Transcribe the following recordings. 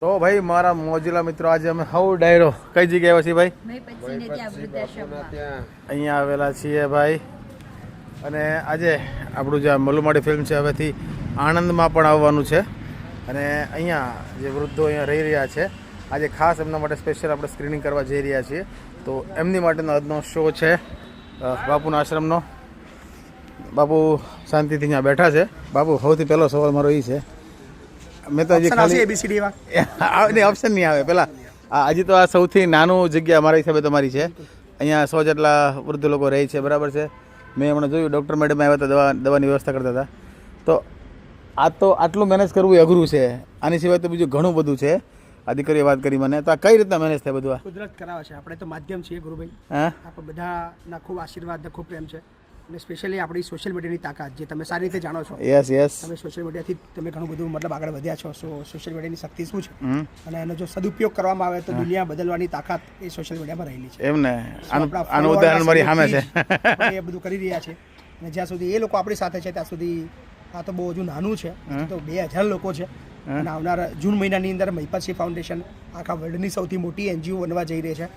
તો ભાઈ મારા મોજીલા મિત્રો આજે અમે હવ ડાયરો કઈ જગ્યાએ આવ્યા છીએ ભાઈ? અહીંયા આવેલા છીએ ભાઈ. અને આજે આપણું જે મલુમાડી ફિલ્મ છે હવેથી આણંદમાં પણ આવવાનું છે. અને અહીંયા જે વૃદ્ધો અહીંયા રહી રહ્યા છે આજે ખાસ એમના માટે સ્પેશિયલ આપણે સ્ક્રીનિંગ કરવા જઈ રહ્યા છીએ. તો એમની માટેનો આજનો શો છે બાપુના આશ્રમનો. બાપુ શાંતિથી અહીંયા બેઠા છે. બાપુ સૌથી પહેલો સવાલ મારો એ છે, મેં તો હજી ખાલી ઓપ્શન નહીં આવે પહેલાં હજી તો આ સૌથી નાનું જગ્યા મારા હિસાબે તમારી છે. અહીંયા 100 જેટલા વૃદ્ધ લોકો રહે છે, બરાબર છે. મેં હમણાં જોયું ડૉક્ટર મેડમ આવ્યા હતા, દવાની વ્યવસ્થા કરતા હતા. તો આ તો આટલું મેનેજ કરવું એ અઘરું છે. આની સિવાય તો બીજું ઘણું બધું છે. આ દીકરીએ વાત કરી મને, તો આ કઈ રીતના મેનેજ થાય બધું? કુદરત કરાવે છે. આપણે તો માધ્યમ છીએ ગુરુભાઈ. હા, આપણે બધાના ખૂબ આશીર્વાદ ને ખૂબ પ્રેમ છે. અને સ્પેશિયલી આપણી સોશિયલ મીડિયાની તાકાત જે તમે સારી રીતે જાણો છો. યસ તમે સોશિયલ મીડિયાથી તમે ઘણું બધું મતલબ આગળ વધ્યા છો. સોશિયલ મીડિયાની શક્તિ શું છે અને એનો જો સદુપયોગ કરવામાં આવે તો દુનિયા બદલવાની તાકાત એ સોશિયલ મીડિયામાં રહેલી છે. એમ ને, આનું ઉદાહરણ મારી સામે છે. એ બધું કરી રહ્યા છે. અને જ્યાં સુધી એ લોકો આપણી સાથે છે ત્યાં સુધી આ તો બહુ હજુ નાનું છે. તો 2000 લોકો છે. અને આવનાર જૂન મહિનાની અંદર મહિપતસિંહ ફાઉન્ડેશન આખા વર્લ્ડની સૌથી મોટી NGO બનવા જઈ રહી છે,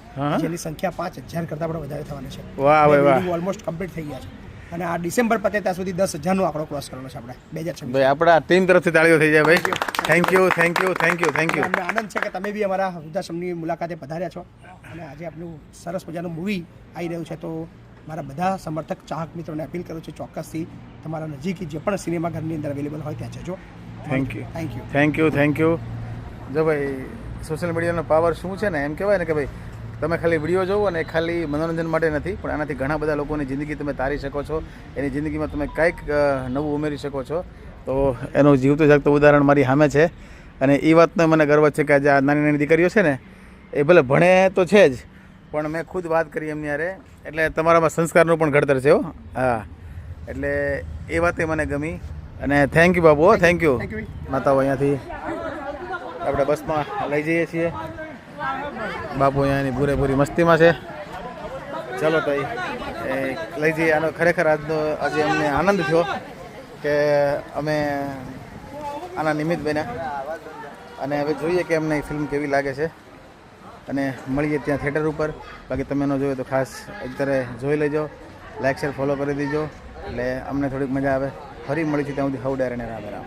જેની સંખ્યા 5000 કરતાં પણ વધારે થવાની છે. વાહ વાહ, ઓલમોસ્ટ કમ્પ્લીટ થઈ ગયા છે. અને આ ડિસેમ્બર પતે ત્યાં સુધી 10,000નો આંકડો ક્રોસ કરવાનો છે આપણે 2026. ભાઈ આપણા ટીમ તરફથી તાળીઓ થઈ જાય ભાઈ. Thank you. અમને આનંદ છે કે તમે બી અમારા વૃદ્ધાશ્રમની મુલાકાતે પધાર્યા છો. અને આજે આપણું સરસ મજાનું મૂવી આવી રહ્યું છે. તો મારા બધા સમર્થક ચાહક મિત્રોને અપીલ કરું છું, ચોક્કસથી તમારા નજીક જે પણ સિનેમાઘરની અંદર અવેલેબલ હોય ત્યાં જજો. Thank you. જો ભાઈ સોશિયલ મીડિયાનો પાવર શું છે ને, એમ કહેવાય ને કે ભાઈ તમે ખાલી વિડીયો જોવો ને, ખાલી મનોરંજન માટે નથી, પણ આનાથી ઘણા બધા લોકોની જિંદગી તમે તારી શકો છો. એની જિંદગીમાં તમે કંઈક નવું ઉમેરી શકો છો. તો એનું જીવતું જાગતું ઉદાહરણ મારી સામે છે. અને એ વાતનો મને ગર્વ છે કે આજે આ નાની નાની દીકરીઓ છે ને, એ ભલે ભણે તો છે જ, પણ મેં ખુદ વાત કરી એમની હારે, એટલે તમારામાં સંસ્કારનું પણ ઘડતર છે. હા, એટલે એ વાતે મને ગમી. અને thank you Babu. Thank you. માતાઓ અહીંયાથી આપણે બસમાં લઈ જઈએ છીએ. બાપુ અહીંયાની પૂરેપૂરી મસ્તીમાં છે. ચાલો તો લઈ જઈએ. આનો ખરેખર આજે અમને આનંદ થયો કે અમે આના નિમિત્ત બન્યા. અને હવે જોઈએ કે અમને ફિલ્મ કેવી લાગે છે. અને મળીએ ત્યાં થિયેટર ઉપર. બાકી તમે એનો જોયો તો ખાસ અત્યારે જોઈ લેજો, લાઈક શેર ફોલો કરી દેજો, એટલે અમને થોડીક મજા આવે. ફરી મળીશું ત્યાં સુધી હવ ડાયરેને રામ રામ.